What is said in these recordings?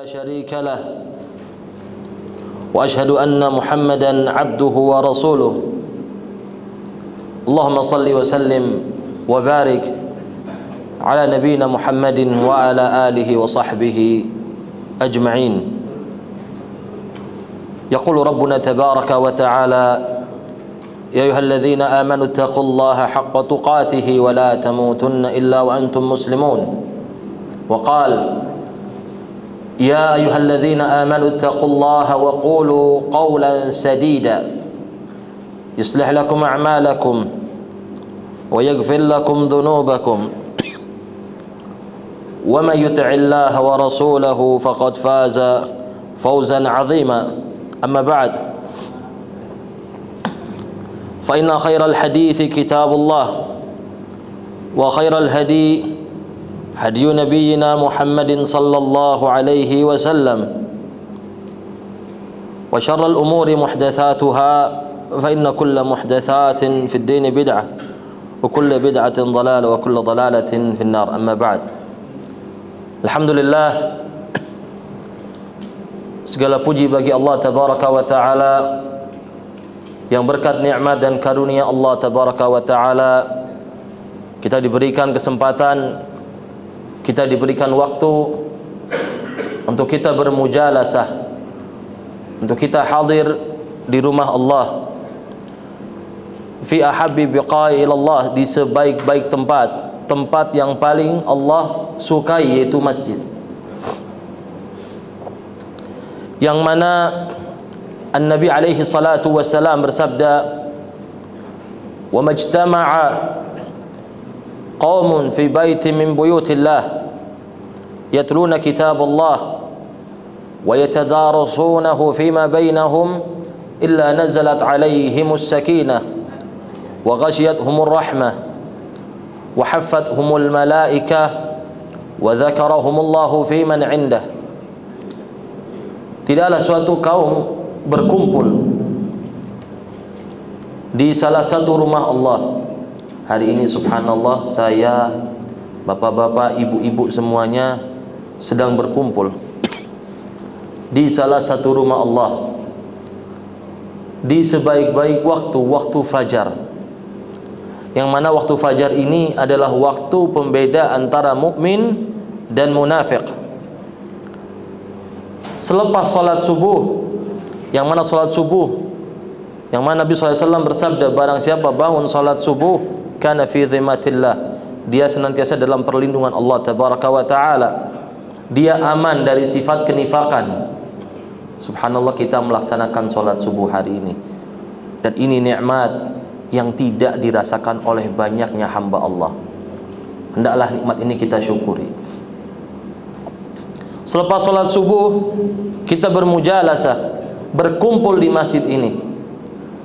لا شريك له وأشهد أن محمدا عبده ورسوله اللهم صل وسلم وبارك على نبينا محمد وعلى آله وصحبه أجمعين. يقول ربنا تبارك وتعالى: يا أيها الذين آمنوا اتقوا الله حق تقاته ولا تموتن إلا وأنتم مسلمون. وقال: يا أيها الذين آمنوا اتقوا الله وقولوا قولا سديدا يصلح لكم أعمالكم ويغفر لكم ذنوبكم ومن يطع الله ورسوله فقد فاز فوزا عظيما. أما بعد، فإن خير الحديث كتاب الله وخير الهدي هدي نبينا محمد صلى الله عليه وسلم وشر الأمور محدثاتها فإن كل محدثات في الدين بدعة وكل بدعة ضلالة وكل ضلالة في النار. أما بعد، Alhamdulillah, segala puji bagi Allah Tabaraka wa Ta'ala yang berkat nikmat dan karunia Allah Tabaraka wa Ta'ala kita diberikan kesempatan, kita diberikan waktu untuk kita bermujalasah, untuk kita hadir di rumah Allah, fi ahabbi biqa'i ilallah, di sebaik-baik tempat yang paling Allah sukai, yaitu masjid, yang mana An-Nabi alaihi salatu wassalam bersabda: wa majtama'a qaumun fi baitin min buyutillah yatluna kitab Allah wa yatadarasunahu fima bainahum illa nazalat alaihimus sakinah wa ghashiyatuhumur rahmah wa haffathumul malaikah wa dzakarahumullahu fi man indah. Tidaklah suatu kaum berkumpul di salah satu rumah Allah. Hari ini subhanallah, saya, bapak-bapak, ibu-ibu semuanya sedang berkumpul di salah satu rumah Allah di sebaik-baik waktu fajar, yang mana waktu fajar ini adalah waktu pembeda antara mukmin dan munafik. Selepas salat subuh, yang mana salat subuh, yang mana Nabi SAW bersabda, barang siapa bangun salat subuh kana fi dhimmatillah, dia senantiasa dalam perlindungan Allah Tabaraka wa Ta'ala, dia aman dari sifat kenifakan. Subhanallah, kita melaksanakan salat subuh hari ini, dan ini nikmat yang tidak dirasakan oleh banyaknya hamba Allah. Hendaklah nikmat ini kita syukuri. Selepas salat subuh, kita bermujalasah, berkumpul di masjid ini,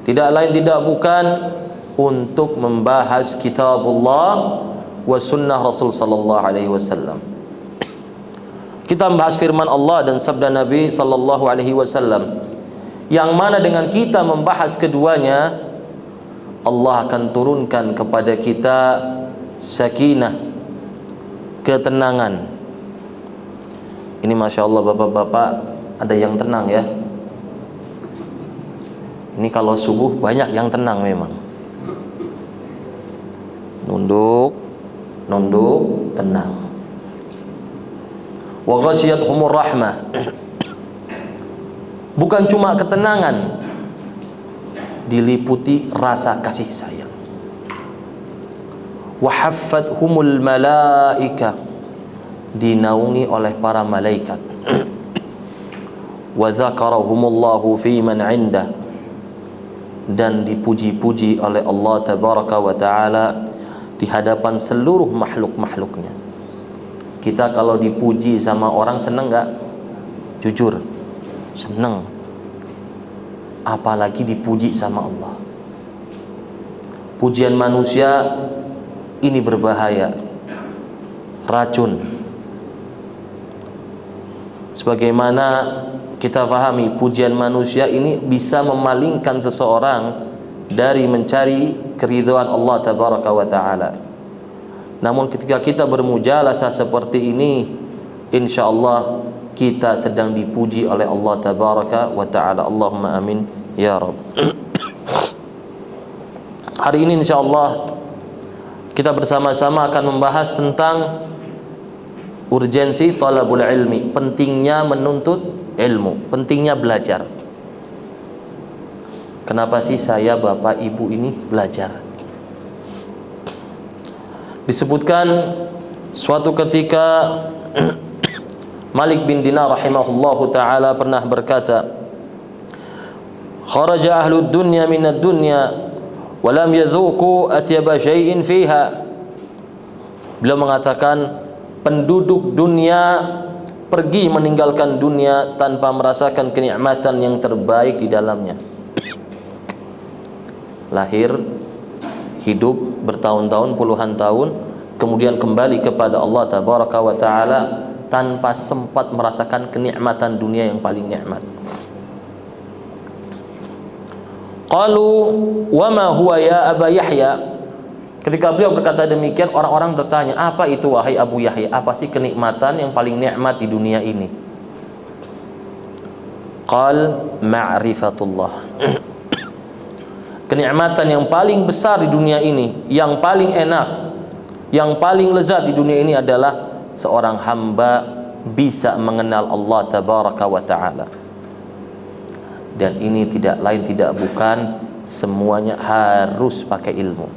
tidak lain tidak bukan untuk membahas kitabullah wa sunnah Rasul sallallahu alaihi wasallam. Kita membahas firman Allah dan sabda Nabi sallallahu alaihi wasallam, yang mana dengan kita membahas keduanya, Allah akan turunkan kepada kita sakinah, ketenangan. Ini Masya Allah, bapak-bapak ada yang tenang ya. Ini kalau subuh banyak yang tenang memang. Nunduk, tenang. Wa ghashiyatuhumur rahmah. Bukan cuma ketenangan, diliputi rasa kasih sayang. Wa haffathumul malaika, dinaungi oleh para malaikat. Wa dzakarahumullahu fi man indah, dan dipuji-puji oleh Allah Tabaraka wa Ta'ala di hadapan seluruh makhluk-makhluknya. Kita kalau dipuji sama orang seneng gak? Jujur, seneng. Apalagi dipuji sama Allah. Pujian manusia ini berbahaya, racun. Sebagaimana kita pahami, pujian manusia ini bisa memalingkan seseorang dari mencari keridhaan Allah Tabaraka wa Ta'ala. Namun ketika kita bermujalasah seperti ini, insyaallah kita sedang dipuji oleh Allah tabaraka wa taala. Allahumma amin ya rabb. Hari ini insyaallah kita bersama-sama akan membahas tentang urgensi talabul ilmi, pentingnya menuntut ilmu, pentingnya belajar. Kenapa sih saya, bapak, ibu ini belajar? Disebutkan suatu ketika Malik bin Dinar rahimahullahu ta'ala pernah berkata, kharaja ahlud dunya minad dunya walam yadhuku atyaba syai'in fiha. Beliau mengatakan, penduduk dunia pergi meninggalkan dunia tanpa merasakan kenikmatan yang terbaik di dalamnya. Lahir, hidup bertahun-tahun, puluhan tahun, kemudian kembali kepada Allah tabaraka wa ta'ala tanpa sempat merasakan kenikmatan dunia yang paling nikmat. Qalu wa ma huwa ya Aba Yahya. Ketika beliau berkata demikian, orang-orang bertanya, apa itu wahai Abu Yahya? Apa sih kenikmatan yang paling nikmat di dunia ini? Qal ma'rifatullah. Kenikmatan yang paling besar di dunia ini, yang paling enak, yang paling lezat di dunia ini adalah seorang hamba bisa mengenal Allah tabaraka wa ta'ala. Dan ini tidak lain tidak bukan, semuanya harus pakai ilmu.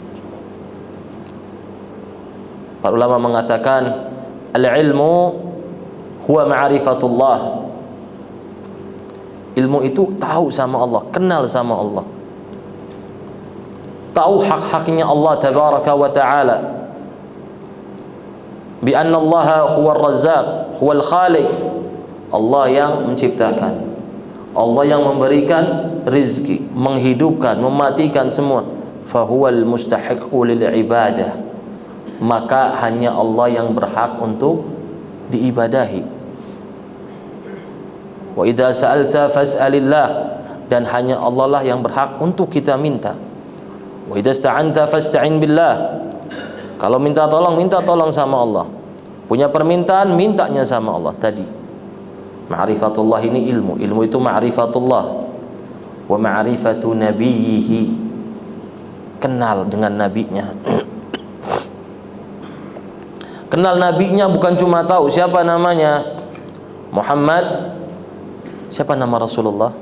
Para ulama mengatakan al-ilmu huwa ma'rifatullah. Ilmu itu tahu sama Allah, kenal sama Allah, tahu hak-haknya Allah tabaraka wa ta'ala, bi anna Allah huwa ar-razzaq, huwa al-khaliq. Allah yang menciptakan, Allah yang memberikan rizki, menghidupkan, mematikan semua. Fahuwal mustahiqu lil ibadah. Maka hanya Allah yang berhak untuk diibadahi. Wa idza sa'alta fas'alillah. Dan hanya Allah lah yang berhak untuk kita minta. Wa idza ista'anta fasta'in billah. Kalau minta tolong sama Allah. Punya permintaan, mintanya sama Allah tadi. Ma'rifatullah ini ilmu. Ilmu itu ma'rifatullah. Wa ma'rifatu nabiyhi. Kenal dengan nabinya. Kenal nabinya bukan cuma tahu siapa namanya Muhammad. Siapa nama Rasulullah?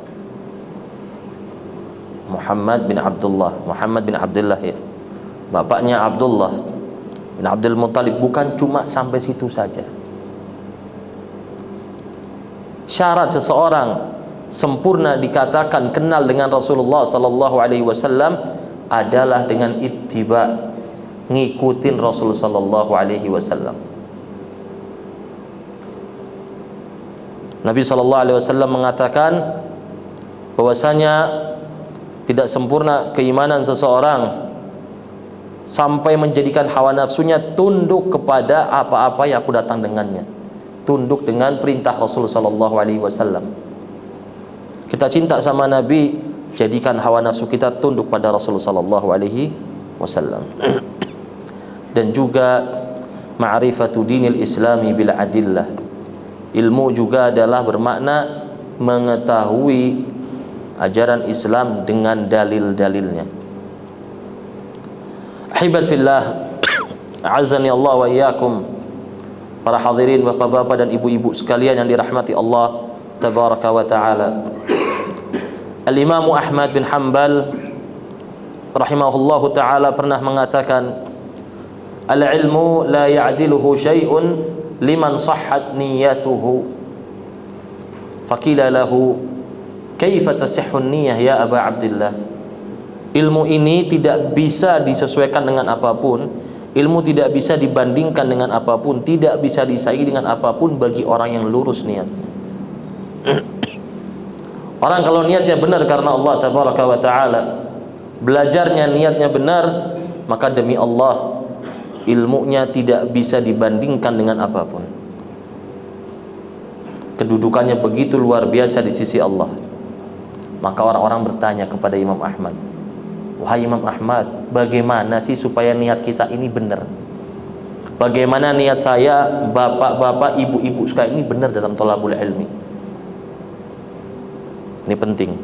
Muhammad bin Abdullah. Muhammad bin Abdullah ya. Bapaknya Abdullah bin Abdul Muttalib. Bukan cuma sampai situ saja. Syarat seseorang sempurna dikatakan kenal dengan Rasulullah sallallahu alaihi wasallam adalah dengan ittiba, ngikutin Rasul sallallahu alaihi wasallam. Nabi sallallahu alaihi wasallam mengatakan bahwasanya tidak sempurna keimanan seseorang sampai menjadikan hawa nafsunya tunduk kepada apa-apa yang aku datang dengannya, tunduk dengan perintah Rasul sallallahu alaihi wasallam. Kita cinta sama Nabi, jadikan hawa nafsu kita tunduk pada Rasul sallallahu alaihi wasallam. Dan juga ma'rifatu dinil islami bil adillah. Ilmu juga adalah bermakna mengetahui ajaran Islam dengan dalil-dalilnya. Ahibat fillah, a'azzani Allah wa iyyakum. Para hadirin, bapak-bapak dan ibu-ibu sekalian yang dirahmati Allah tabaraka wa ta'ala. Al-Imam Ahmad bin Hanbal rahimahullahu ta'ala pernah mengatakan, al-ilmu la ya'diluhu syai'un liman sahhat niyyatuhu. Faqila lahu kaifa tasihhu niyyah ya Aba Abdillah. Ilmu ini tidak bisa disesuaikan dengan apapun, ilmu tidak bisa dibandingkan dengan apapun, tidak bisa disaingi dengan apapun bagi orang yang lurus niatnya. Orang kalau niatnya benar karena Allah tabaraka wa ta'ala, belajarnya niatnya benar, maka demi Allah ilmunya tidak bisa dibandingkan dengan apapun. Kedudukannya begitu luar biasa di sisi Allah. Maka orang-orang bertanya kepada Imam Ahmad, wahai Imam Ahmad, bagaimana sih supaya niat kita ini benar? Bagaimana niat saya, bapak-bapak, ibu-ibu sekalian, ini benar dalam thalabul ilmi. Ini penting.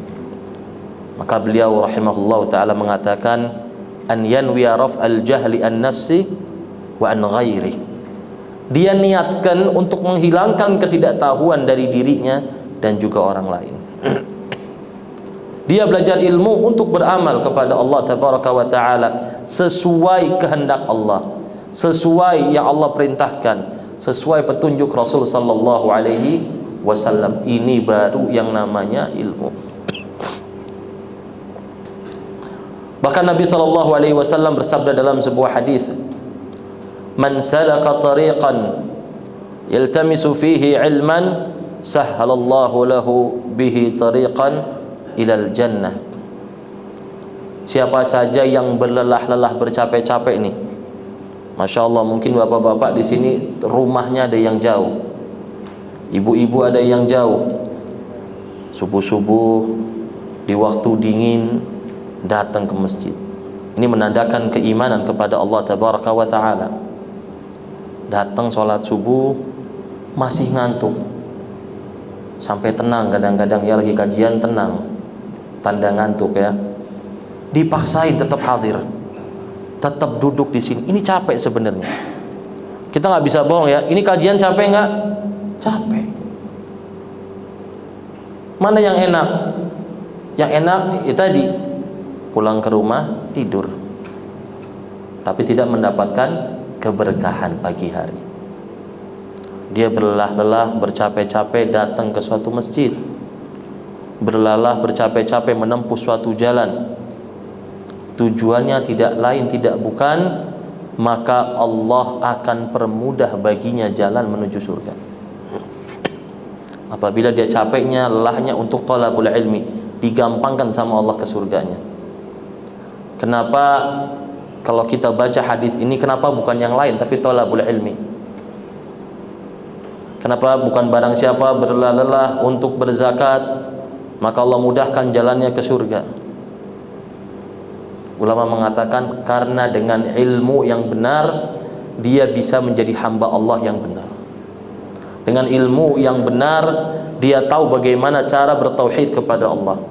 Maka beliau rahimahullah ta'ala mengatakan, an yanwiya raf'al jahli an nafsi wa an ghairi. Dia niatkan untuk menghilangkan ketidaktahuan dari dirinya dan juga orang lain. Dia belajar ilmu untuk beramal kepada Allah tabaraka wa ta'ala sesuai kehendak Allah, sesuai yang Allah perintahkan, sesuai petunjuk Rasul sallallahu alaihi wasallam. Ini baru yang namanya ilmu. Bahkan Nabi sallallahu alaihi wasallam bersabda dalam sebuah hadis, "Man salaka tariqan yaltamisu fihi ilman, sahhalallahu lahu bihi tariqan ilal jannah." Siapa saja yang berlelah-lelah, bercapek-capek nih, Masya Allah, mungkin bapak-bapak di sini rumahnya ada yang jauh, ibu-ibu ada yang jauh, subuh-subuh di waktu dingin datang ke masjid. Ini menandakan keimanan kepada Allah tabaraka wa ta'ala. Datang sholat subuh masih ngantuk, sampai tenang, kadang-kadang ya lagi kajian tenang, tanda ngantuk ya, dipaksain tetap hadir, tetap duduk di sini. Ini capek sebenarnya. Kita nggak bisa bohong ya. Ini kajian capek nggak? Capek. Mana yang enak? Yang enak ya tadi, pulang ke rumah tidur, tapi tidak mendapatkan keberkahan pagi hari. Dia berlelah-lelah, bercapek-capek datang ke suatu masjid, berlelah, bercapek-capek menempuh suatu jalan. Tujuannya tidak lain tidak bukan, maka Allah akan permudah baginya jalan menuju surga. Apabila dia capeknya, lelahnya untuk thalabul ilmi, digampangkan sama Allah ke surganya. Kenapa kalau kita baca hadis ini, kenapa bukan yang lain tapi thalabul ilmi? Kenapa bukan barang siapa berlelah-lelah untuk berzakat, maka Allah mudahkan jalannya ke surga? Ulama mengatakan karena dengan ilmu yang benar dia bisa menjadi hamba Allah yang benar. Dengan ilmu yang benar dia tahu bagaimana cara bertauhid kepada Allah,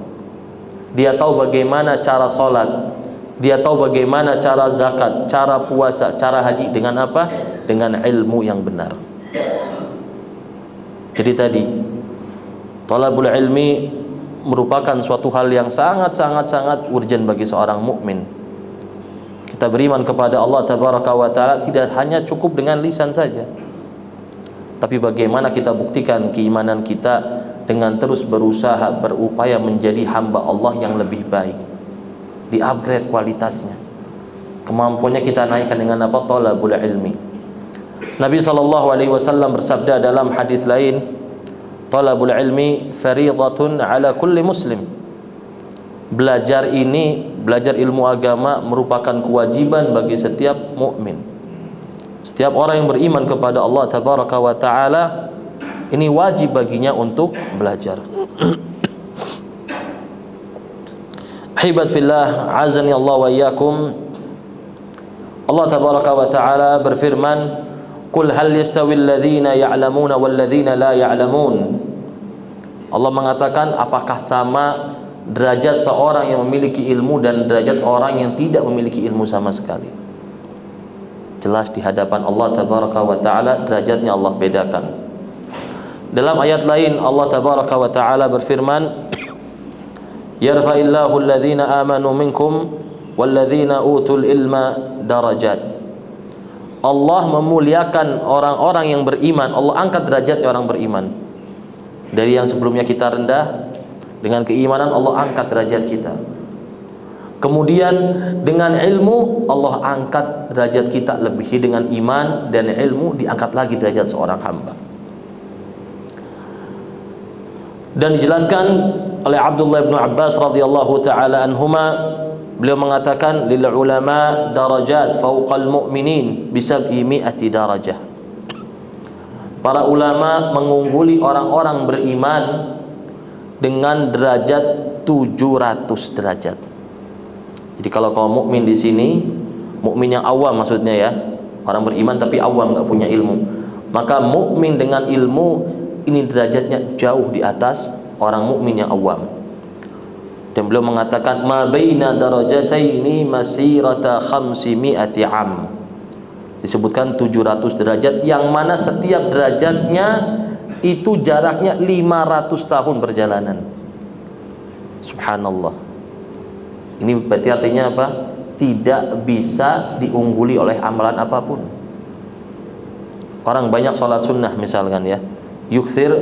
dia tahu bagaimana cara sholat, dia tahu bagaimana cara zakat, cara puasa, cara haji. Dengan apa? Dengan ilmu yang benar. Jadi tadi thalabul ilmi merupakan suatu hal yang sangat urgent bagi seorang mukmin. Kita beriman kepada Allah tabaraka wa ta'ala tidak hanya cukup dengan lisan saja, tapi bagaimana kita buktikan keimanan kita dengan terus berusaha, berupaya menjadi hamba Allah yang lebih baik, di-upgrade kualitasnya. Kemampuannya kita naikkan dengan apa? Thalabul ilmi. Nabi SAW bersabda dalam hadis lain, "Thalabul ilmi fariidatun ala kulli muslim." Belajar ilmu agama merupakan kewajiban bagi setiap mukmin. Setiap orang yang beriman kepada Allah tabaraka wa taala, ini wajib baginya untuk belajar. Hibat fillah, azani Allah wa iyyakum. Allah tabaraka wa taala berfirman, "Qul hal yastawil ladzina ya'lamuna wal ladzina la ya'lamun." Allah mengatakan, apakah sama derajat seorang yang memiliki ilmu dan derajat orang yang tidak memiliki ilmu sama sekali? Jelas di hadapan Allah tabaraka wa taala derajatnya Allah bedakan. Dalam ayat lain Allah tabaraka wa taala berfirman, "Yarfa'illahu alladhina amanu minkum walladzina utul ilma darajat." Allah memuliakan orang-orang yang beriman. Allah angkat derajatnya orang beriman. Dari yang sebelumnya kita rendah, dengan keimanan Allah angkat derajat kita. Kemudian dengan ilmu Allah angkat derajat kita lebih. Dengan iman dan ilmu diangkat lagi derajat seorang hamba. Dan dijelaskan oleh Abdullah bin Abbas radhiyallahu taala anhuma, beliau mengatakan, lil ulama darajat fauqal mu'minin bisab'i mi'ati darajah. Para ulama mengungguli orang-orang beriman dengan derajat 700 derajat. Jadi kalau kaum mukmin di sini, mukmin yang awam maksudnya ya, Orang beriman tapi awam, nggak punya ilmu. Maka mukmin dengan ilmu ini derajatnya jauh di atas orang mukmin yang awam. Dan beliau mengatakan ma baina darajataini masirata 500 am. Disebutkan 700 derajat yang mana setiap derajatnya itu jaraknya 500 tahun perjalanan. Subhanallah. Ini berarti artinya apa? Tidak bisa diungguli oleh amalan apapun. Orang banyak sholat sunnah misalkan ya, yukthir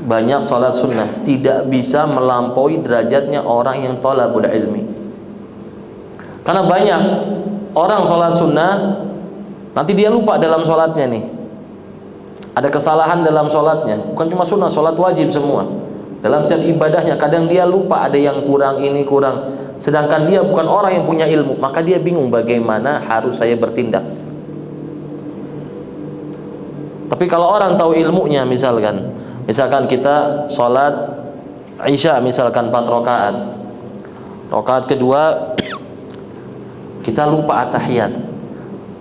banyak sholat sunnah, tidak bisa melampaui derajatnya orang yang thalabul ilmi. Karena banyak orang sholat sunnah, nanti dia lupa dalam sholatnya nih, ada kesalahan dalam sholatnya. Bukan cuma sunnah, sholat wajib semua. Dalam setiap ibadahnya kadang dia lupa, ada yang kurang, ini kurang. Sedangkan dia bukan orang yang punya ilmu, maka dia bingung bagaimana harus saya bertindak. Tapi kalau orang tahu ilmunya, misalkan kita sholat Isya misalkan 4 rakaat, rakaat kedua kita lupa at-tahiyat,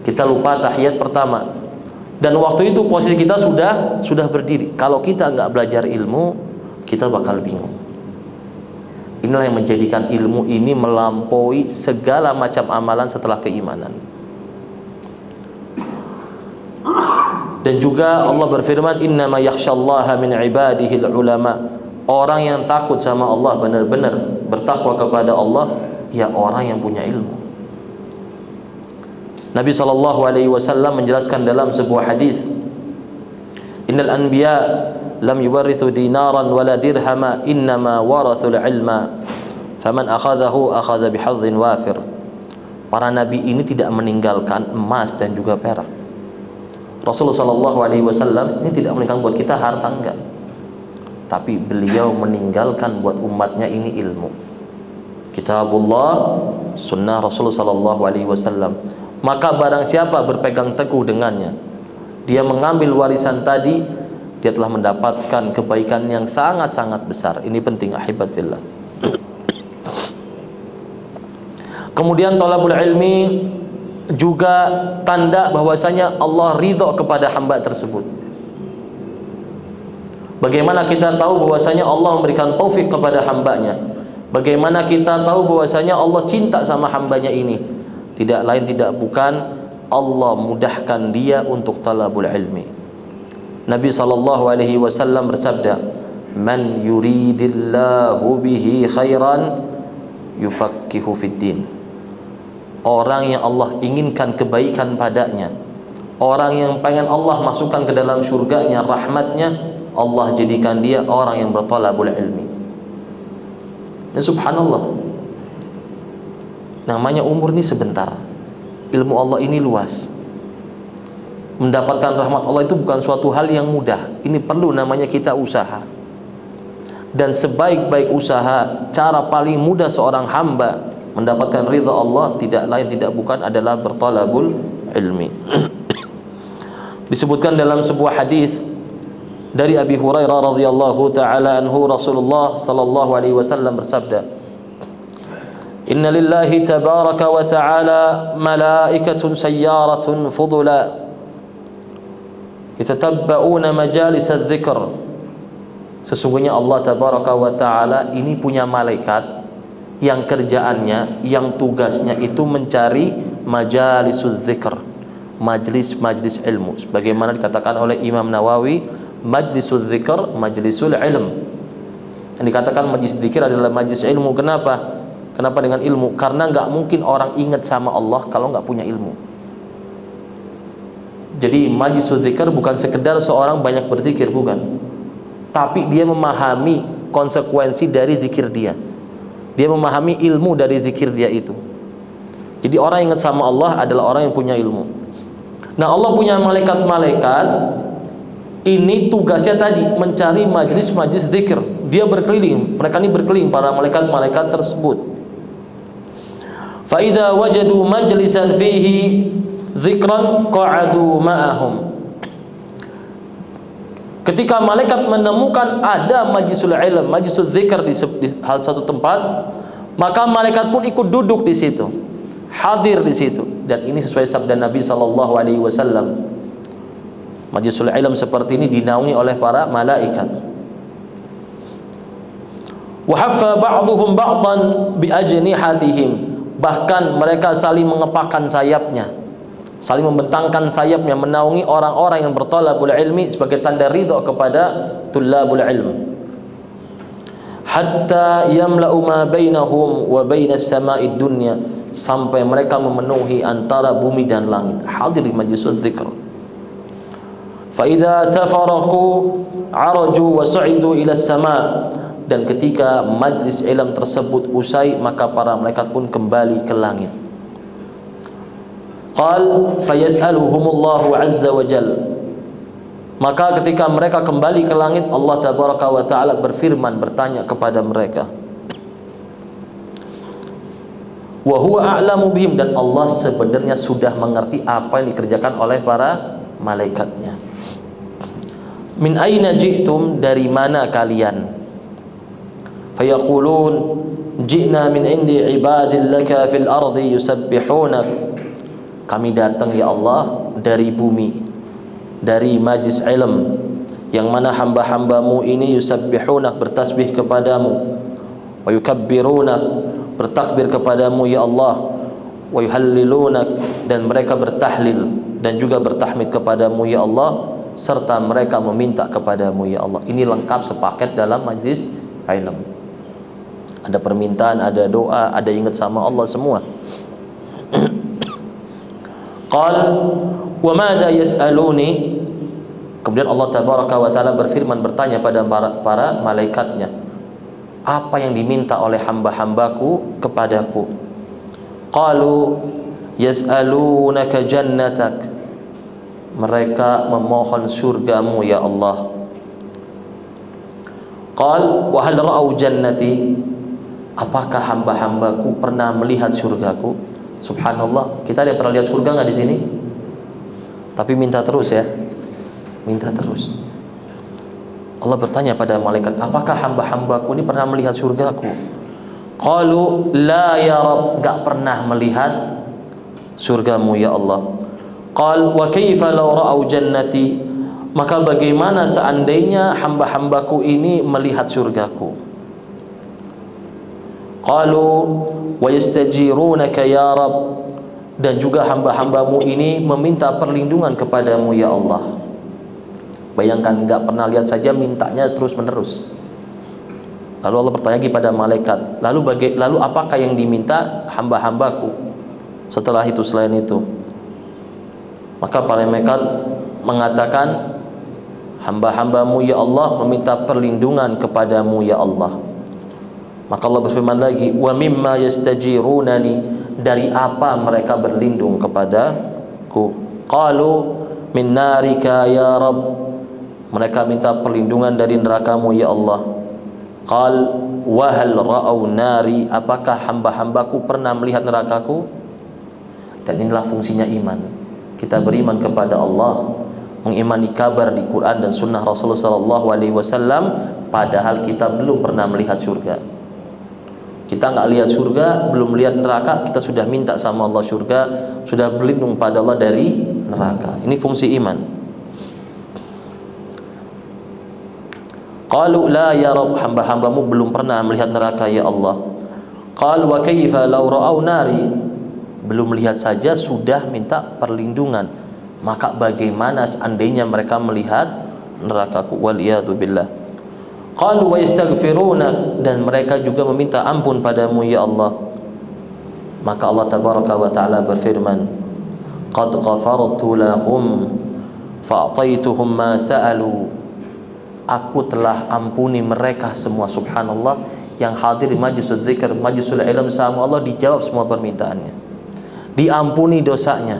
kita lupa tahiyat pertama, dan waktu itu posisi kita sudah berdiri. Kalau kita nggak belajar ilmu, kita bakal bingung. Inilah yang menjadikan ilmu ini melampaui segala macam amalan setelah keimanan. Dan juga Allah berfirman, innama yakhsyallaha min ibadihil ulama. Orang yang takut sama Allah, benar-benar bertakwa kepada Allah, ya orang yang punya ilmu. Nabi SAW menjelaskan dalam sebuah hadis, innal anbiya lam yuwarithu dinaran wala dirhama, innama warathul ilma, faman akhadahu akhadha bihadzin wafir. Para nabi ini tidak meninggalkan emas dan juga perak. Rasulullah SAW ini tidak meninggalkan buat kita harta, enggak, tapi beliau meninggalkan buat umatnya ini ilmu, kitabullah, sunnah Rasulullah SAW. Maka barang siapa berpegang teguh dengannya, dia mengambil warisan tadi, dia telah mendapatkan kebaikan yang sangat-sangat besar. Ini penting, ahibat fillah. Kemudian thalabul ilmi juga tanda bahwasanya Allah ridho kepada hamba tersebut. Bagaimana kita tahu bahwasanya Allah memberikan taufik kepada hambanya? Bagaimana kita tahu bahwasanya Allah cinta sama hambanya ini? Tidak lain tidak bukan Allah mudahkan dia untuk talabul ilmi. Nabi SAW bersabda, man yuridillahu bihi khairan yufaqqihu fid din. Orang yang Allah inginkan kebaikan padanya, orang yang pengen Allah masukkan ke dalam surganya, rahmatnya, Allah jadikan dia orang yang bertalabul ilmi. Ini subhanallah. Namanya umur ini sebentar, ilmu Allah ini luas. Mendapatkan rahmat Allah itu bukan suatu hal yang mudah. Ini perlu namanya kita usaha. Dan sebaik-baik usaha, cara paling mudah seorang hamba mendapatkan ridha Allah tidak lain tidak bukan adalah bertalabul ilmi. Disebutkan dalam sebuah hadis dari Abi Hurairah radhiyallahu taala anhu, Rasulullah sallallahu alaihi wasallam bersabda, inna lillahi tabaraka wa ta'ala malaikatun sayyaratun fudula yatatabba'una majalis adz-dzikr. Sesungguhnya Allah tabaraka wa ta'ala ini punya malaikat yang kerjaannya, yang tugasnya itu mencari majalisudz dzikr, majlis-majlis ilmu. Sebagaimana dikatakan oleh Imam Nawawi, majlisudz dzikr majlisul ilm. Yang dikatakan majlis dzikir adalah majlis ilmu. Kenapa? Kenapa dengan ilmu? Karena nggak mungkin orang ingat sama Allah kalau nggak punya ilmu. Jadi majlisudz dzikr bukan sekedar seorang banyak berzikir, bukan, tapi dia memahami konsekuensi dari zikir dia. Dia memahami ilmu dari zikir dia itu. Jadi orang yang ingat sama Allah adalah orang yang punya ilmu. Nah, Allah punya malaikat-malaikat, ini tugasnya tadi mencari majlis-majlis zikir. Dia berkeliling, mereka ini berkeliling, para malaikat-malaikat tersebut. Fa idza wajadu majlisan fihi dzikran qa'adu ma'ahum. Ketika malaikat menemukan ada majlisul ilm, majlisul dzikr di hal satu tempat, maka malaikat pun ikut duduk di situ, hadir di situ. dan ini sesuai sabda Nabi sallallahu alaihi wasallam. Majlisul ilm seperti ini dinaungi oleh para malaikat. Wa haffa ba'dhum ba'dan bi ajnihatihim, bahkan mereka saling mengepakkan sayapnya, saling membentangkan sayapnya, menaungi orang-orang yang berthalabul ilmi sebagai tanda ridha kepada tullabul ilm. Hatta yamla'u ma bainahum wa bainas sama'id dunya, sampai mereka memenuhi antara bumi dan langit. Hadir di majlis dzikr. Fa idza tafaraqu araju wa sa'idu ila as-sama', dan ketika majlis ilmu tersebut usai, maka para malaikat pun kembali ke langit. Qal fayas'aluhumullahu azza wa jalla, maka ketika mereka kembali ke langit, Allah tabaraka wa ta'ala berfirman, bertanya kepada mereka, wa huwa a'lamu bihim, dan Allah sebenarnya sudah mengerti apa yang dikerjakan oleh para malaikatnya. Min aina ji'tum, dari mana kalian? Fayaqulun ji'na min indi ibadin laka fil ardi yusabbihunak, kami datang ya Allah dari bumi, dari majlis ilm yang mana hamba-hambamu ini yusabbihunak, bertasbih kepadamu, wa yukabbirunak, bertakbir kepadamu ya Allah, wa yuhallilunak, dan mereka bertahlil dan juga bertahmid kepadamu ya Allah, serta mereka meminta kepadamu ya Allah. Ini lengkap sepaket dalam majlis ilm. Ada permintaan, ada doa, ada ingat sama Allah semua. Qal wa madza yas'aluni, kemudian Allah tabaraka wa taala berfirman, bertanya pada para malaikatnya, apa yang diminta oleh hamba-hambaku kepadaku? Qalu yas'alunaka jannatak, mereka memohon surgamu ya Allah. Qal wa hal ra'au jannati, apakah hamba-hambaku pernah melihat surgaku? Subhanallah, kita ada pernah lihat surga nggak di sini? Tapi minta terus ya, minta terus. Allah bertanya pada malaikat, apakah hamba-hambaku ini pernah melihat surgaku? Qalu la ya Rabb, nggak pernah melihat surgamu ya Allah. Qal wa kaifa law ra'au jannati, maka bagaimana seandainya hamba-hambaku ini melihat surgaku? Qalu wa yastajirunaka ya Rabb, dan juga hamba-hambamu ini meminta perlindungan kepadamu ya Allah. Bayangkan, enggak pernah lihat saja mintanya terus menerus. Lalu Allah bertanya lagi pada malaikat, lalu apakah yang diminta hamba-hambaku setelah itu, selain itu? Maka para malaikat mengatakan, hamba-hambamu ya Allah meminta perlindungan kepadamu ya Allah. Maka Allah berfirman lagi, wa mimma yastajirunani, dari apa mereka berlindung kepadaku? Qalu min narika ya Rabb, mereka minta perlindungan dari nerakamu ya Allah. Qal wa hal ra'au nari, apakah hamba-hambaku pernah melihat nerakaku? Dan inilah fungsinya iman. Kita beriman kepada Allah, mengimani kabar di Quran dan sunnah Rasulullah sallallahu alaihi wasallam, padahal kita belum pernah melihat surga. Kita nggak lihat surga, belum lihat neraka, kita sudah minta sama Allah surga, sudah berlindung pada Allah dari neraka. Ini fungsi iman. Qalu la ya Rabb, hamba-hambamu belum pernah melihat neraka ya Allah. Qal wa kaifa law ra'au nari, belum melihat saja sudah minta perlindungan, maka bagaimana seandainya mereka melihat nerakaku? Waliyadzu billah. Qalu wa yastaghfiruna, dan mereka juga meminta ampun padamu ya Allah. Maka Allah tabaraka wa taala berfirman, qad ghafartu lahum fa'taituhum ma sa'alu, aku telah ampuni mereka semua. Subhanallah, yang hadir di majlis dzikir, majlisul ilm sama Allah, dijawab semua permintaannya, diampuni dosanya.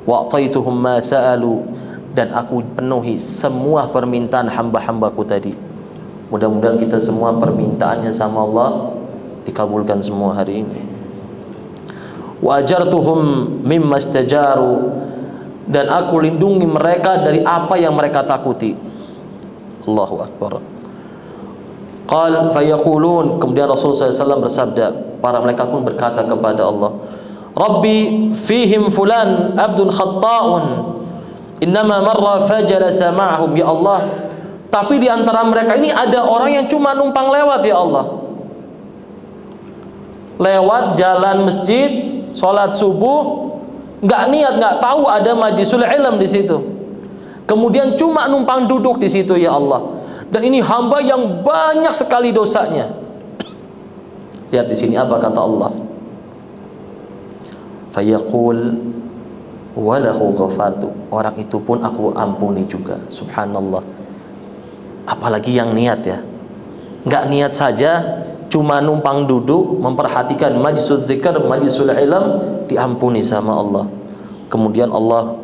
Wa'taituhum ma sa'alu, dan aku penuhi semua permintaan hamba-hambaku tadi. Mudah-mudahan kita semua permintaannya sama Allah dikabulkan semua hari ini. Wa ajartuhum mimma istajaru, dan aku lindungi mereka dari apa yang mereka takuti. Allahu Akbar. Qal fayaqulun, kemudian Rasulullah SAW bersabda, para malaikat pun berkata kepada Allah, Rabbi fihim fulan abdun khatta'un innama marra fajalasa ma'ahum, ya Allah, tapi di antara mereka ini ada orang yang cuma numpang lewat, ya Allah, lewat jalan masjid, sholat subuh, nggak niat, nggak tahu ada majlisul ilm di situ, kemudian cuma numpang duduk di situ, ya Allah, dan ini hamba yang banyak sekali dosanya. Lihat di sini apa kata Allah, fayaqul walahu ghafartu, orang itu pun aku ampuni juga. Subhanallah, apalagi yang niat ya, nggak niat saja, cuma numpang duduk memperhatikan majlisul dzikr, majlisul ilm, diampuni sama Allah. Kemudian Allah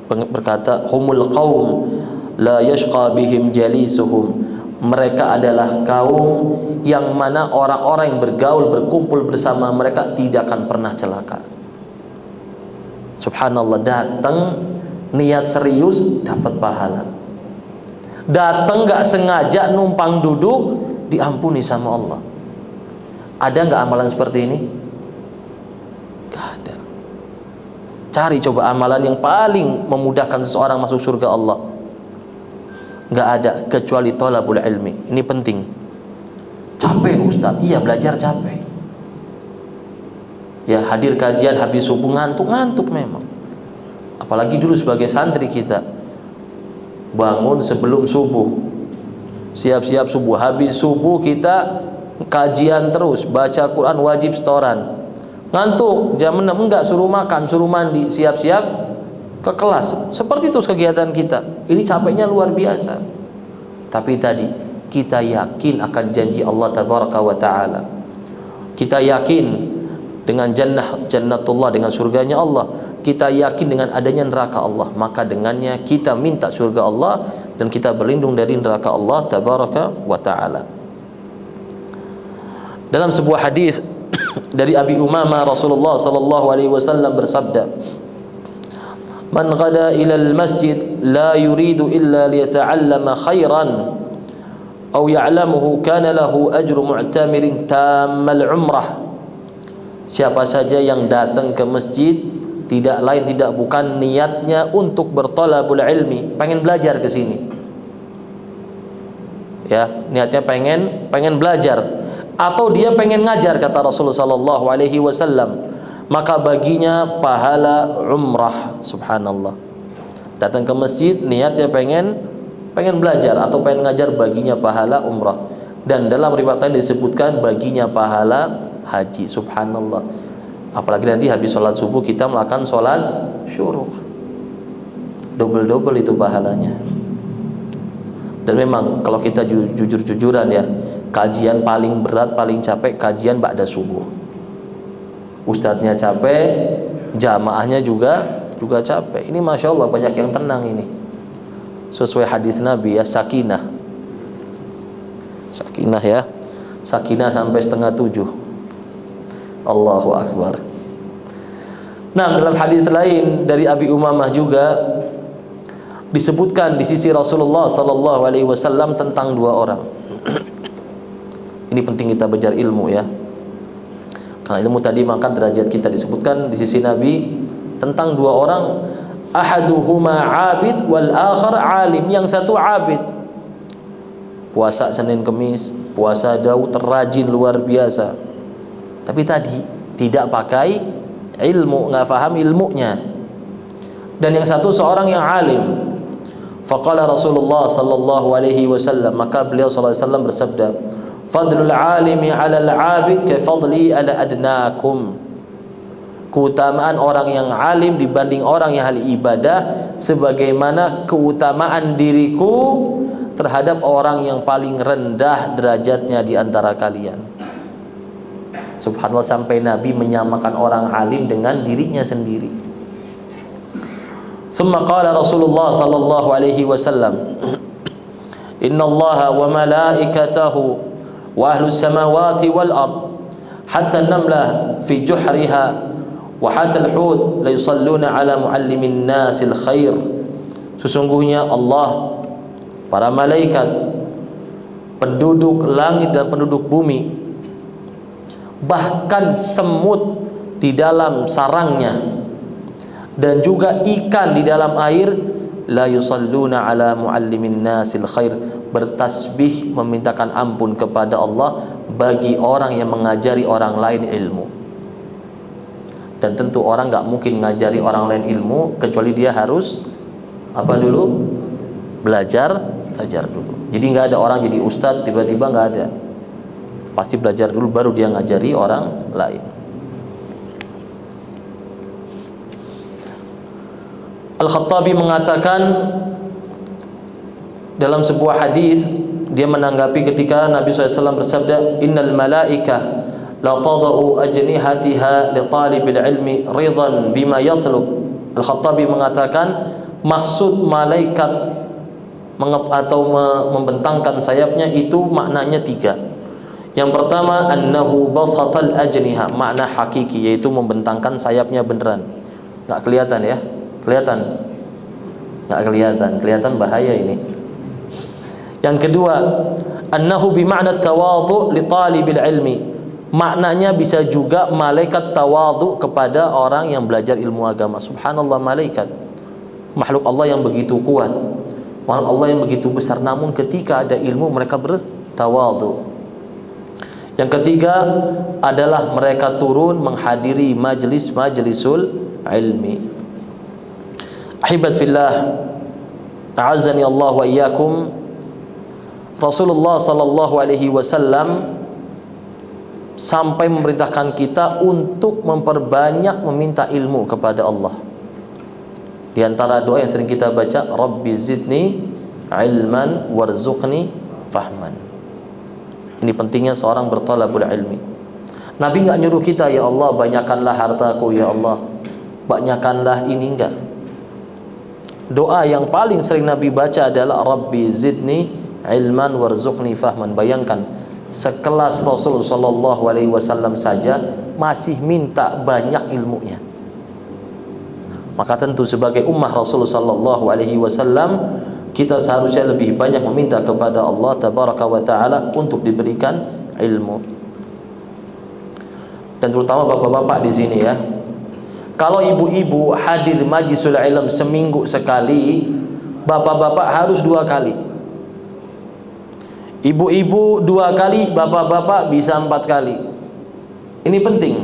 berkata, humul qaum la yashqa bihim jalisuhum, mereka adalah kaum yang mana orang-orang yang bergaul, berkumpul bersama mereka tidak akan pernah celaka. Subhanallah, datang niat serius dapat pahala, datang nggak sengaja numpang duduk diampuni sama Allah. Ada nggak amalan seperti ini? Gak ada. Cari coba amalan yang paling memudahkan seseorang masuk surga Allah. Gak ada kecuali thalabul ilmi. Ini penting. Capek Ustaz, iya belajar capek. Ya, hadir kajian habis subuh ngantuk memang. Apalagi dulu sebagai santri kita, bangun sebelum subuh, siap-siap subuh, habis subuh kita kajian terus, baca Quran wajib setoran. Ngantuk jam 6 enggak, suruh makan, suruh mandi, siap-siap ke kelas. Seperti itu kegiatan kita. Ini capeknya luar biasa. Tapi tadi kita yakin akan janji Allah tabaraka wa taala. Kita yakin dengan jannatullah, dengan surganya Allah. Kita yakin dengan adanya neraka Allah, maka dengannya kita minta surga Allah dan kita berlindung dari neraka Allah tabaraka wa taala. Dalam sebuah hadis dari Abi Umamah, Rasulullah sallallahu alaihi wasallam bersabda, "Man ghada ila al-masjid la yuridu illa liyata'allama khairan aw ya'lamuhu kana lahu ajru mu'tamirin tammal umrah." Siapa saja yang datang ke masjid tidak lain tidak bukan niatnya untuk berthalabul ilmi, pengen belajar ke sini. Ya, niatnya pengen belajar, atau dia pengen ngajar, kata Rasulullah sallallahu alaihi wasallam, maka baginya pahala umrah. Subhanallah, datang ke masjid niatnya pengen belajar atau pengen ngajar, baginya pahala umrah. Dan dalam riwayat lain disebutkan baginya pahala haji. Subhanallah, apalagi nanti habis sholat subuh kita melakukan sholat syuruk, double itu pahalanya. Dan memang kalau kita jujur-jujuran ya, kajian paling berat, paling capek kajian ba'da subuh. Ustadznya capek, jamaahnya juga capek. Ini masya Allah banyak yang tenang ini. Sesuai hadis Nabi ya, sakinah ya, sakinah sampai 6:30. Allahu Akbar. Nah, dalam hadis lain dari Abi Umamah juga disebutkan di sisi Rasulullah sallallahu alaihi wasallam tentang dua orang. Ini penting kita belajar ilmu ya, karena ilmu tadi maka derajat kita. Disebutkan di sisi Nabi tentang dua orang, ahaduhuma abid wal akhar alim. Yang satu abid, puasa Senin Kemis, puasa Daud, rajin luar biasa, tapi tadi tidak pakai ilmu, nggak paham ilmunya. Dan yang satu seorang yang alim. Faqala Rasulullah sallallahu alaihi wasallam, maka beliau sallallahu alaihi wasallam bersabda, fadlul alimi 'alal 'abid ka fadli 'ala adnakum. Keutamaan orang yang alim dibanding orang yang ahli ibadah sebagaimana keutamaan diriku terhadap orang yang paling rendah derajatnya di antara kalian. Subhanallah, sampai Nabi menyamakan orang alim dengan dirinya sendiri. Thumma qala Rasulullah sallallahu alaihi wasallam, inna Allaha wa malaikatahu wa ahlus samawati wal ard hatta an-namlah fi juhriha wa hatta al-hud la yusalluna ala muallimin nasil khair. Sesungguhnya Allah, para malaikat, penduduk langit dan penduduk bumi, bahkan semut di dalam sarangnya dan juga ikan di dalam air, la yusalluna ala muallimin nasil khair, bertasbih memintakan ampun kepada Allah bagi orang yang mengajari orang lain ilmu. Dan tentu orang nggak mungkin ngajari orang lain ilmu kecuali dia harus apa dulu? Belajar dulu. Jadi nggak ada orang jadi ustadz tiba-tiba, nggak ada. Pasti belajar dulu baru dia ngajari orang lain. Al-Khattabi mengatakan dalam sebuah hadis, dia menanggapi ketika Nabi SAW bersabda, innal malaika la tada'u ajnihatiha li talibil ilmi ridan bima yatlub. Al-Khattabi mengatakan maksud malaikat membentangkan sayapnya itu maknanya 3. Yang pertama, annahu basatal ajniha, makna hakiki, yaitu membentangkan sayapnya beneran. Nggak kelihatan ya? Kelihatan? Nggak kelihatan. Kelihatan bahaya ini. Yang kedua, annahu bima'na tawadhu li talibil ilmi, maknanya bisa juga malaikat tawadhu kepada orang yang belajar ilmu agama. Subhanallah, malaikat makhluk Allah yang begitu kuat, makhluk Allah yang begitu besar, namun ketika ada ilmu mereka bertawadhu. Yang ketiga adalah mereka turun menghadiri majlisul ilmi. Ahibat fillah, a'azzani Allah wa iyyakum. Rasulullah sallallahu alaihi wasallam sampai memerintahkan kita untuk memperbanyak meminta ilmu kepada Allah. Di antara doa yang sering kita baca, Rabbi zidni ilman warzuqni fahman. Ini pentingnya seorang bertalabul ilmi. Nabi enggak nyuruh kita, ya Allah banyakkanlah hartaku, ya Allah banyakkanlah ini, enggak. Doa yang paling sering Nabi baca adalah Rabbi zidni ilman warzuqni fahman. Bayangkan, sekelas Rasul sallallahu alaihi wasallam saja masih minta banyak ilmunya. Maka tentu sebagai ummah Rasul sallallahu alaihi wasallam, kita seharusnya lebih banyak meminta kepada Allah tabaraka wa taala untuk diberikan ilmu. Dan terutama bapak-bapak di sini ya. Kalau ibu-ibu hadir majlisul ilm seminggu sekali, bapak-bapak harus 2 kali. Ibu-ibu 2 kali, bapak-bapak bisa 4 kali. Ini penting.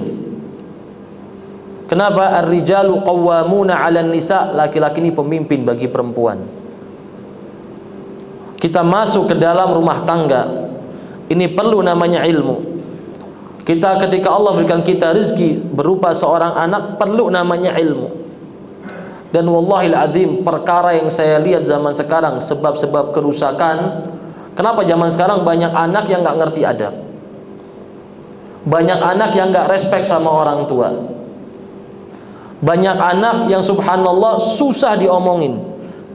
Kenapa? Ar-rijalu qawwamuna 'alan nisa, laki-laki ini pemimpin bagi perempuan. Kita masuk ke dalam rumah tangga, ini perlu namanya ilmu. Kita ketika Allah berikan kita rezeki berupa seorang anak, perlu namanya ilmu. Dan wallahil azim, perkara yang saya lihat zaman sekarang, sebab-sebab kerusakan. Kenapa zaman sekarang banyak anak yang nggak ngerti adab, banyak anak yang nggak respect sama orang tua, banyak anak yang subhanallah susah diomongin.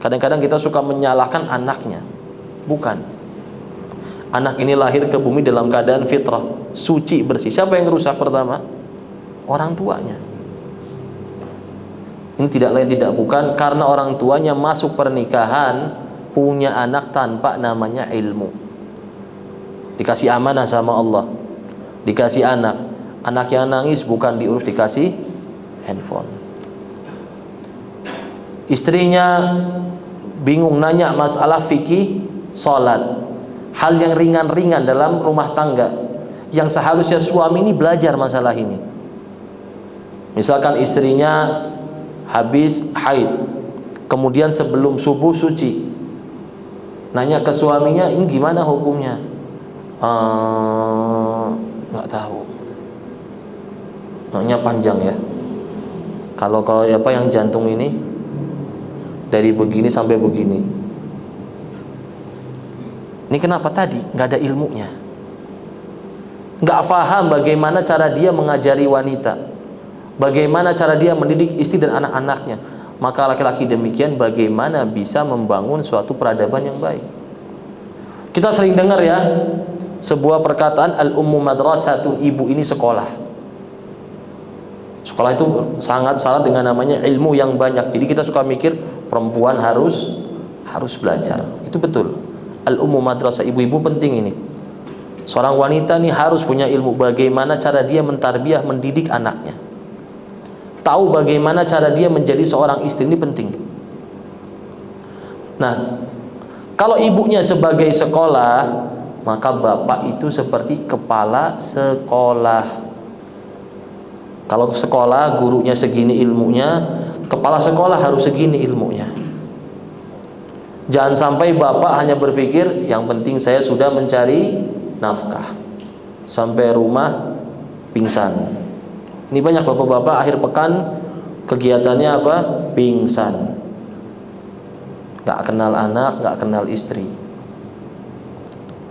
Kadang-kadang kita suka menyalahkan anaknya. Bukan. Anak ini lahir ke bumi dalam keadaan fitrah, suci, bersih. Siapa yang rusak pertama? Orang tuanya. Ini tidak lain tidak bukan karena orang tuanya masuk pernikahan punya anak tanpa namanya ilmu. Dikasih amanah sama Allah, dikasih anak yang nangis bukan diurus, dikasih handphone. Istrinya bingung nanya masalah fikih salat, hal yang ringan-ringan dalam rumah tangga yang seharusnya suami ini belajar masalah ini. Misalkan istrinya habis haid, kemudian sebelum subuh suci, nanya ke suaminya, ini gimana hukumnya? Nggak tahu. Nanya panjang ya. Kalau apa yang jantung ini dari begini sampai begini. Ini kenapa tadi? Nggak ada ilmunya. Nggak paham bagaimana cara dia mengajari wanita, bagaimana cara dia mendidik istri dan anak-anaknya. Maka laki-laki demikian bagaimana bisa membangun suatu peradaban yang baik. Kita sering dengar ya sebuah perkataan, al-ummu madrasatun, ibu ini sekolah. Sekolah itu sangat syarat dengan namanya ilmu yang banyak. Jadi kita suka mikir perempuan harus belajar. Itu betul. Al-ummu madrasah, ibu-ibu penting ini. Seorang wanita nih harus punya ilmu bagaimana cara dia mentarbiyah, mendidik anaknya. tahu bagaimana cara dia menjadi seorang istri, ini penting. Nah, kalau ibunya sebagai sekolah, maka bapak itu seperti kepala sekolah. Kalau sekolah gurunya segini ilmunya, kepala sekolah harus segini ilmunya. Jangan sampai bapak hanya berpikir yang penting saya sudah mencari nafkah, sampai rumah pingsan. Ini banyak bapak-bapak akhir pekan kegiatannya apa? Pingsan. Gak kenal anak, gak kenal istri.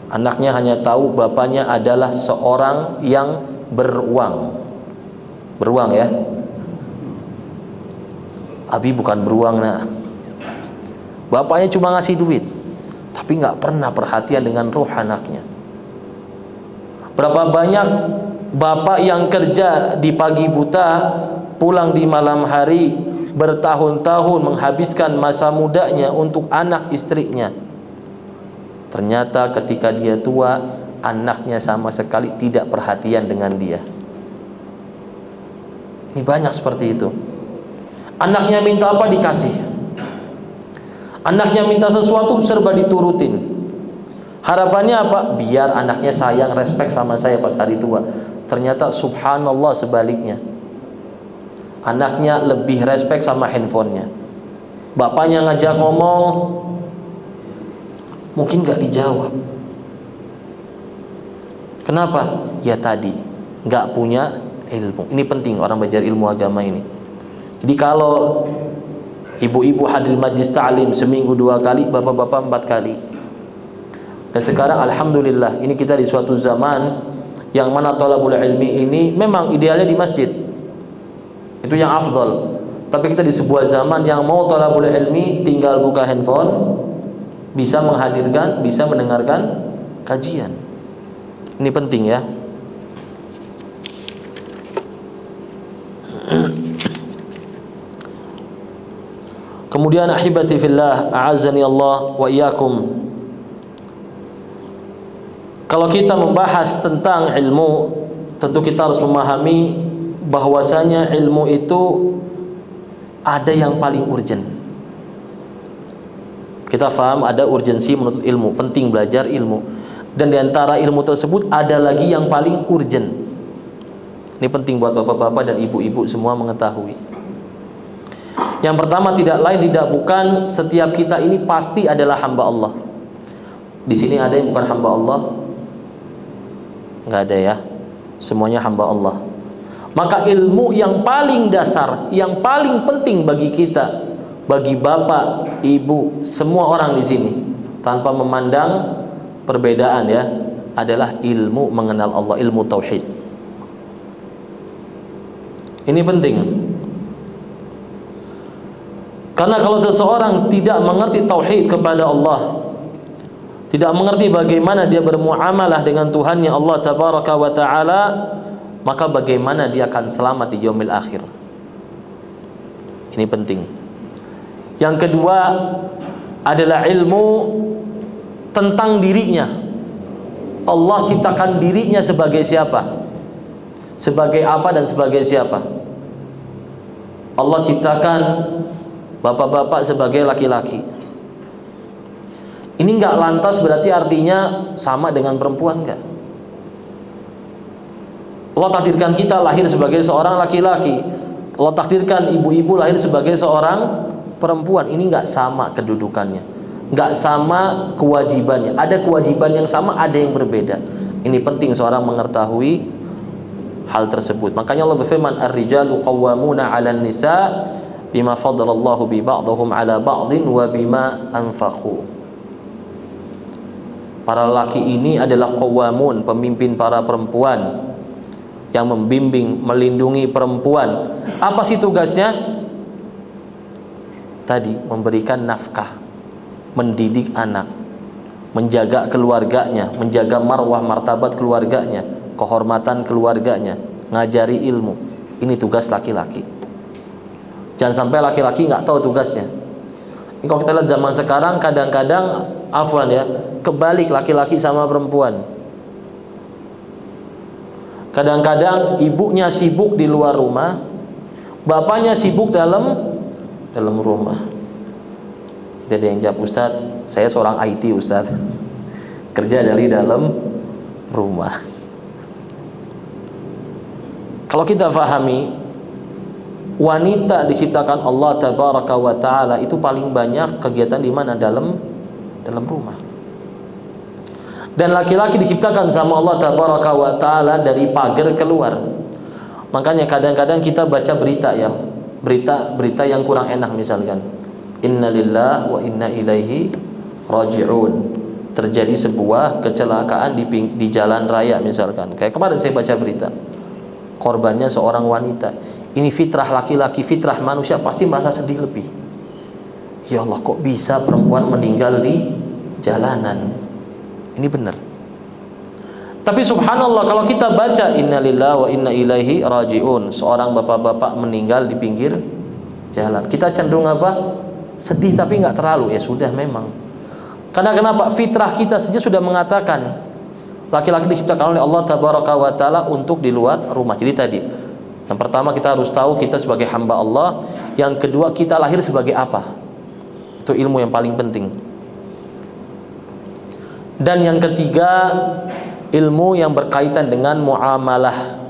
Anaknya hanya tahu bapaknya adalah seorang yang beruang. Beruang ya. Abi bukan beruang nak. Bapaknya cuma ngasih duit, tapi gak pernah perhatian dengan ruh anaknya. Berapa banyak bapak yang kerja di pagi buta, pulang di malam hari, bertahun-tahun menghabiskan masa mudanya untuk anak istrinya. Ternyata ketika dia tua, anaknya sama sekali tidak perhatian dengan dia. Ini banyak seperti itu. Anaknya minta apa dikasih. Anaknya minta sesuatu serba diturutin. Harapannya apa? Biar anaknya sayang, respek sama saya pas hari tua. Ternyata subhanallah sebaliknya. Anaknya lebih respek sama handphonenya. Bapaknya ngajak ngomong, mungkin gak dijawab. Kenapa? Ya tadi gak punya ilmu. Ini penting orang belajar ilmu agama ini. Jadi kalau ibu-ibu hadir majlis ta'lim seminggu 2 kali, bapak-bapak 4 kali. Dan sekarang alhamdulillah ini kita di suatu zaman yang mana thalabul ilmi ini memang idealnya di masjid. Itu yang afdal. Tapi kita di sebuah zaman yang mau thalabul ilmi tinggal buka handphone, bisa menghadirkan, bisa mendengarkan kajian. Ini penting ya. Kemudian ahibati fillah, a'azzani Allah wa iyyakum. Kalau kita membahas tentang ilmu, tentu kita harus memahami bahwasanya ilmu itu ada yang paling urgent. Kita faham ada urgensi menuntut ilmu, penting belajar ilmu. Dan di antara ilmu tersebut ada lagi yang paling urgent. Ini penting buat bapak-bapak dan ibu-ibu semua mengetahui. Yang pertama tidak lain tidak bukan setiap kita ini pasti adalah hamba Allah. Di sini ada yang bukan hamba Allah? Enggak ada ya. Semuanya hamba Allah. Maka ilmu yang paling dasar, yang paling penting bagi kita, bagi bapak, ibu, semua orang di sini, tanpa memandang perbedaan ya, adalah ilmu mengenal Allah, ilmu tauhid. Ini penting. Karena kalau seseorang tidak mengerti tauhid kepada Allah, tidak mengerti bagaimana dia bermuamalah dengan Tuhannya Allah tabaraka wa taala, maka bagaimana dia akan selamat di yaumil akhir. Ini penting. Yang kedua adalah ilmu tentang dirinya. Allah ciptakan dirinya sebagai siapa? Sebagai apa dan sebagai siapa? Allah ciptakan bapak-bapak sebagai laki-laki. Ini enggak lantas berarti artinya sama dengan perempuan, enggak. Allah takdirkan kita lahir sebagai seorang laki-laki. Allah takdirkan ibu-ibu lahir sebagai seorang perempuan. Ini enggak sama kedudukannya, enggak sama kewajibannya. Ada kewajiban yang sama, ada yang berbeda. Ini penting seorang mengetahui hal tersebut. Makanya Allah berfirman, "Ar-rijalu qawwamuna 'alan nisa bima faddalallahu bi ba'dihim 'ala ba'din wa bima anfaqu." Para laki ini adalah qawamun, pemimpin para perempuan, yang membimbing, melindungi perempuan. Apa sih tugasnya? Tadi memberikan nafkah, mendidik anak, menjaga keluarganya, menjaga marwah martabat keluarganya, kehormatan keluarganya, ngajari ilmu. Ini tugas laki-laki. Jangan sampai laki-laki nggak tahu tugasnya. Ini kalau kita lihat zaman sekarang, kadang-kadang afwan ya, kebalik laki-laki sama perempuan. Kadang-kadang ibunya sibuk di luar rumah, bapaknya sibuk dalam rumah. Jadi yang jawab, Ustaz, saya seorang IT Ustaz, kerja dari dalam rumah. Kalau kita fahami, wanita diciptakan Allah tabaraka wa taala itu paling banyak kegiatan di mana? Dalam rumah. Dan laki-laki diciptakan sama Allah tabaraka wa taala dari pagar keluar. Makanya kadang-kadang kita baca berita ya, berita yang kurang enak, misalkan innalillahi wa inna ilaihi raji'un, terjadi sebuah kecelakaan di jalan raya misalkan. Kayak kemarin saya baca berita, korbannya seorang wanita. Ini fitrah laki-laki, fitrah manusia pasti merasa sedih lebih. Ya Allah, kok bisa perempuan meninggal di jalanan? Ini benar. Tapi subhanallah, kalau kita baca innalillahi wa inna ilaihi raji'un, seorang bapak-bapak meninggal di pinggir jalan, kita cenderung apa? Sedih, tapi nggak terlalu. Ya sudah, memang. Karena kenapa? Fitrah kita saja sudah mengatakan laki-laki diciptakan oleh Allah tabaraka wa taala untuk di luar rumah. Jadi tadi, yang pertama kita harus tahu kita sebagai hamba Allah. Yang kedua, kita lahir sebagai apa? Itu ilmu yang paling penting. Dan yang ketiga, ilmu yang berkaitan dengan muamalah,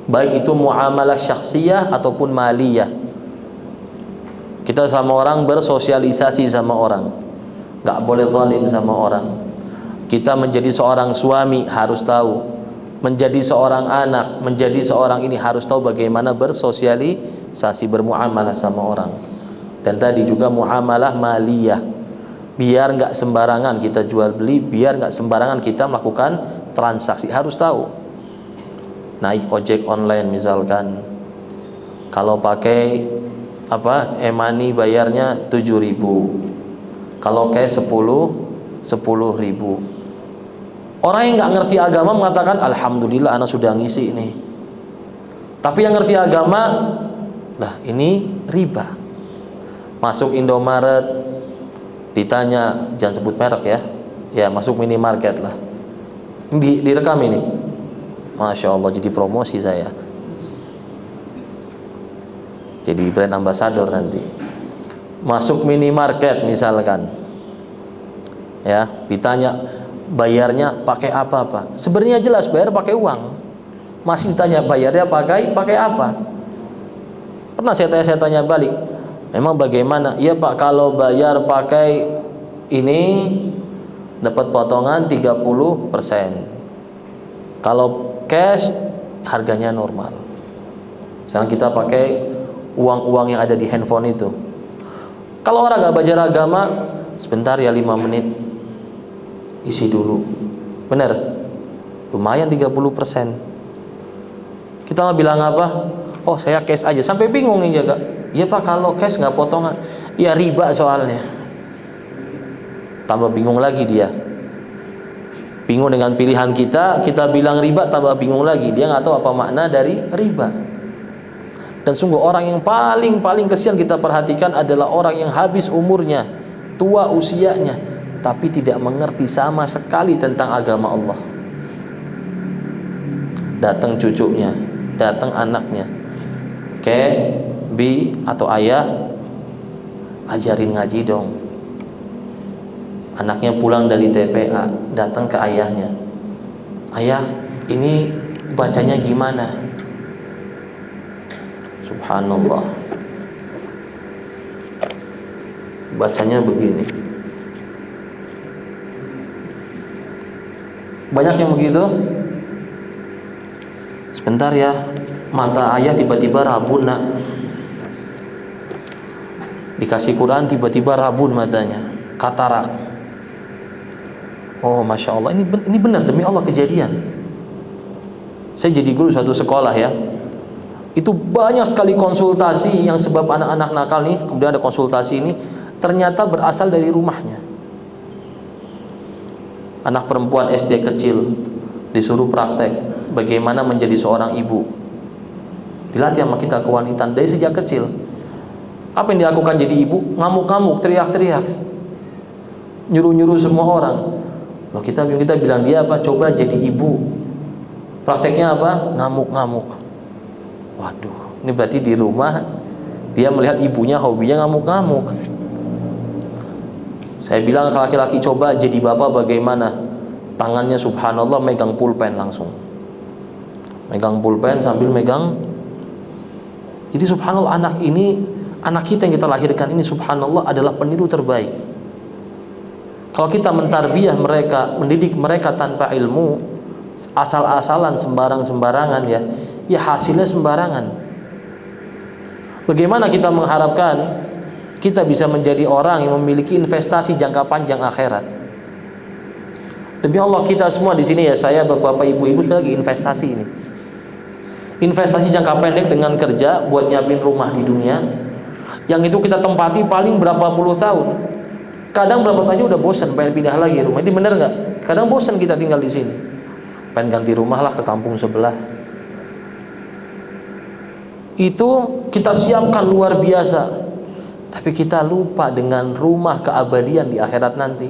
baik itu muamalah syakhsiyah ataupun maliyah. Kita sama orang bersosialisasi sama orang, nggak boleh zalim sama orang. Kita menjadi seorang suami harus tahu, menjadi seorang anak, menjadi seorang ini harus tahu bagaimana bersosialisasi, bermuamalah sama orang. Dan tadi juga muamalah maliyah, biar nggak sembarangan kita jual beli, biar nggak sembarangan kita melakukan transaksi, harus tahu. Naik ojek online misalkan, kalau pakai e-money bayarnya 7.000, kalau cash 10.000. Orang yang nggak ngerti agama mengatakan alhamdulillah anak sudah ngisi ini. Tapi yang ngerti agama, lah ini riba. Masuk Indomaret, ditanya, jangan sebut merek ya, ya masuk minimarket lah, direkam ini, Masya Allah, jadi promosi saya, jadi brand ambassador nanti. Masuk minimarket misalkan ya, ditanya bayarnya pakai apa, sebenarnya jelas bayar pakai uang, masih ditanya bayarnya pakai apa. Pernah saya tanya balik, memang bagaimana? Iya Pak, kalau bayar pakai ini dapat potongan 30%. Kalau cash harganya normal. Sekarang kita pakai uang-uang yang ada di handphone itu. Kalau orang gak belajar agama, sebentar ya 5 menit isi dulu. Benar? Lumayan 30%. Kita nggak bilang apa? Oh saya cash aja. Sampai bingung nih jaga. Iya Pak, kalau cash nggak potongan. Ya riba soalnya. Tambah bingung lagi dia. Bingung dengan pilihan kita bilang riba, tambah bingung lagi. Dia nggak tahu apa makna dari riba. Dan sungguh orang yang paling kesian kita perhatikan adalah orang yang habis umurnya, tua usianya, tapi tidak mengerti sama sekali tentang agama Allah. Datang cucunya, datang anaknya, Bi atau ayah, ajarin ngaji dong. Anaknya pulang dari TPA, datang ke ayahnya, ayah ini bacanya gimana? Subhanallah, bacanya begini. Banyak yang begitu. Sebentar ya, mata ayah tiba-tiba rabun nak. Dikasih Quran tiba-tiba rabun matanya, katarak. Oh Masya Allah, ini benar demi Allah kejadian. Saya jadi guru satu sekolah ya, itu banyak sekali konsultasi yang sebab anak-anak nakal nih, kemudian ada konsultasi ini, ternyata berasal dari rumahnya. Anak perempuan SD kecil disuruh praktek bagaimana menjadi seorang ibu, dilatih sama kita kewanitaan dari sejak kecil. Apa yang dilakukan jadi ibu? Ngamuk-ngamuk, teriak-teriak, nyuruh-nyuruh semua orang. Loh, kita bilang dia apa? Coba jadi ibu. Prakteknya apa? Ngamuk-ngamuk. Waduh, ini berarti di rumah dia melihat ibunya hobinya ngamuk-ngamuk. Saya bilang ke laki-laki, coba jadi bapak bagaimana? Tangannya subhanallah megang pulpen langsung. Megang pulpen sambil megang. Jadi subhanallah, anak ini, anak kita yang kita lahirkan ini subhanallah adalah peniru terbaik. Kalau kita mentarbiyah mereka, mendidik mereka tanpa ilmu, asal-asalan, sembarang-sembarangan, ya hasilnya sembarangan. Bagaimana kita mengharapkan kita bisa menjadi orang yang memiliki investasi jangka panjang akhirat? Demi Allah, kita semua di sini, ya, saya, bapak-bapak, ibu-ibu, lagi investasi ini. Investasi jangka pendek dengan kerja buat nyiapin rumah di dunia, yang itu kita tempati paling berapa puluh tahun. Kadang berapa tahun udah bosan, pengen pindah lagi rumah. Ini bener nggak? Kadang bosan kita tinggal di sini, pengen ganti rumah lah ke kampung sebelah. Itu kita siapkan luar biasa, tapi kita lupa dengan rumah keabadian di akhirat nanti.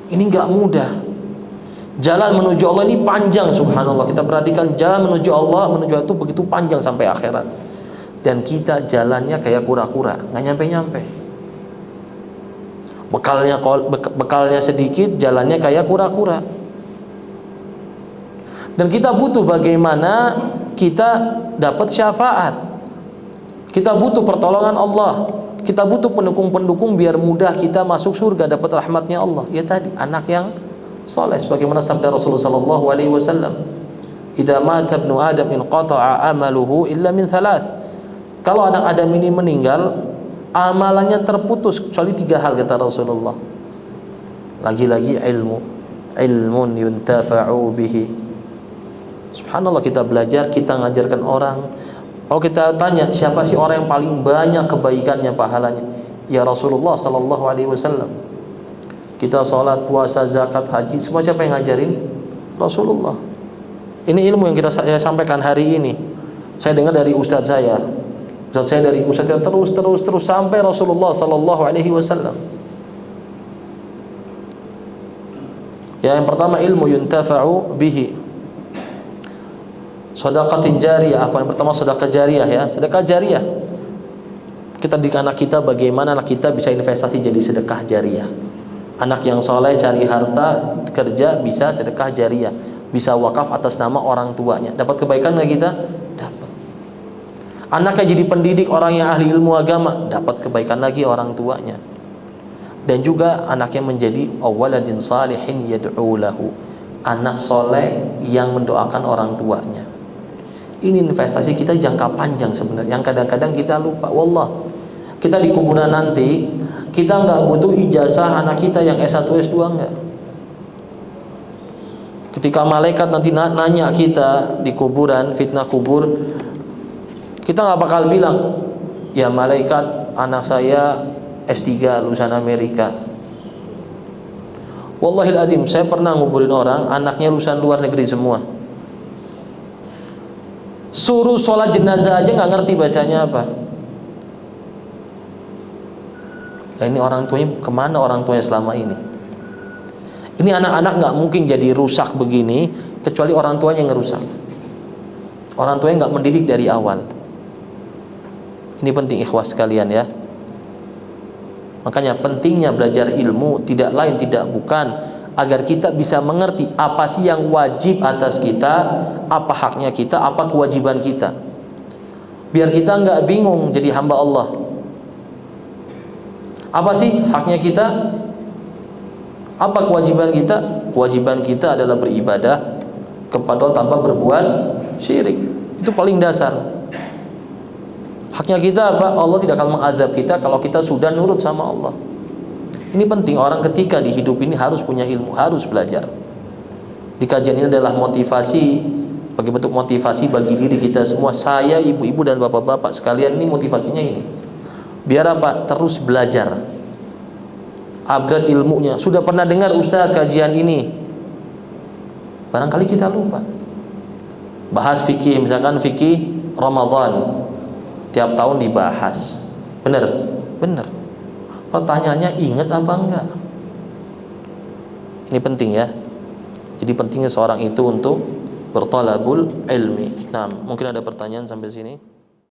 Ini nggak mudah. Jalan menuju Allah ini panjang, subhanallah. Kita perhatikan, jalan menuju Allah, menuju itu begitu panjang sampai akhirat. Dan kita jalannya kayak kura-kura, nggak nyampe-nyampe. Bekalnya sedikit, jalannya kayak kura-kura. Dan kita butuh bagaimana kita dapat syafaat. Kita butuh pertolongan Allah. Kita butuh pendukung-pendukung biar mudah kita masuk surga, dapat rahmatnya Allah. Ya tadi, anak yang saleh, sebagaimana sabda Rasulullah sallallahu alaihi wasallam, "Idza mata ibnu Adam inqata'a amaluhu illa min thalath." Kalau anak Adam ini meninggal, amalannya terputus kecuali 3 hal, kata Rasulullah. Lagi-lagi ilmun yuntafa'u bihi. Subhanallah, kita belajar, kita ngajarkan orang. Oh, kita tanya, siapa sih orang yang paling banyak kebaikannya, pahalanya? Ya Rasulullah sallallahu alaihi wasallam. Kita sholat, puasa, zakat, haji, semua siapa yang ngajarin? Rasulullah. Ini ilmu yang saya sampaikan hari ini. Saya dengar dari ustadz saya. Ustadz saya dari ustadz saya terus sampai Rasulullah sallallahu alaihi wasallam. Ya, yang pertama ilmu yuntafa'u bihi. Sedekatin jariyah, yang pertama sedekah jariyah, ya, sedekah jariyah. Kita didik anak kita bagaimana anak kita bisa investasi jadi sedekah jariyah. Anak yang soleh cari harta, kerja, bisa sedekah jariyah, bisa wakaf atas nama orang tuanya. Dapat kebaikan nggak kita? Dapat. Anaknya jadi pendidik, orang yang ahli ilmu agama, dapat kebaikan lagi orang tuanya. Dan juga anaknya menjadi awaladin salihin yad'u lahu, anak soleh yang mendoakan orang tuanya. Ini investasi kita jangka panjang sebenarnya, yang kadang-kadang kita lupa. Wallah, kita di kuburan nanti, kita nggak butuh ijazah anak kita yang S1 S2, enggak. Ketika malaikat nanti nanya kita di kuburan, fitnah kubur, kita nggak bakal bilang, ya malaikat, anak saya S3 lulusan Amerika. Wallahil adzim, saya pernah nguburin orang, anaknya lulusan luar negeri semua. Suruh sholat jenazah aja nggak ngerti bacanya apa. Nah, ini orang tuanya kemana, orang tuanya selama ini? Ini anak-anak nggak mungkin jadi rusak begini kecuali orang tuanya yang ngerusak. Orang tuanya nggak mendidik dari awal. Ini penting ikhwas sekalian, ya. Makanya pentingnya belajar ilmu tidak lain tidak bukan agar kita bisa mengerti apa sih yang wajib atas kita, apa haknya kita, apa kewajiban kita. Biar kita nggak bingung jadi hamba Allah. Apa sih haknya kita? Apa kewajiban kita? Kewajiban kita adalah beribadah kepada Allah tanpa berbuat syirik. Itu paling dasar. Haknya kita apa? Allah tidak akan mengadab kita kalau kita sudah nurut sama Allah. Ini penting, orang ketika di hidup ini harus punya ilmu, harus belajar. Di kajian ini adalah motivasi, bagi bentuk motivasi bagi diri kita semua. Saya, ibu-ibu dan bapak-bapak sekalian, ini motivasinya ini. Biar apa? Terus belajar, upgrade ilmunya. Sudah pernah dengar Ustaz kajian ini? Barangkali kita lupa. Bahas fikih, misalkan fikih Ramadan, tiap tahun dibahas. Benar? Benar. Pertanyaannya, ingat apa enggak? Ini penting, ya. Jadi pentingnya seorang itu untuk bertalabul ilmi. Nah, mungkin ada pertanyaan sampai sini.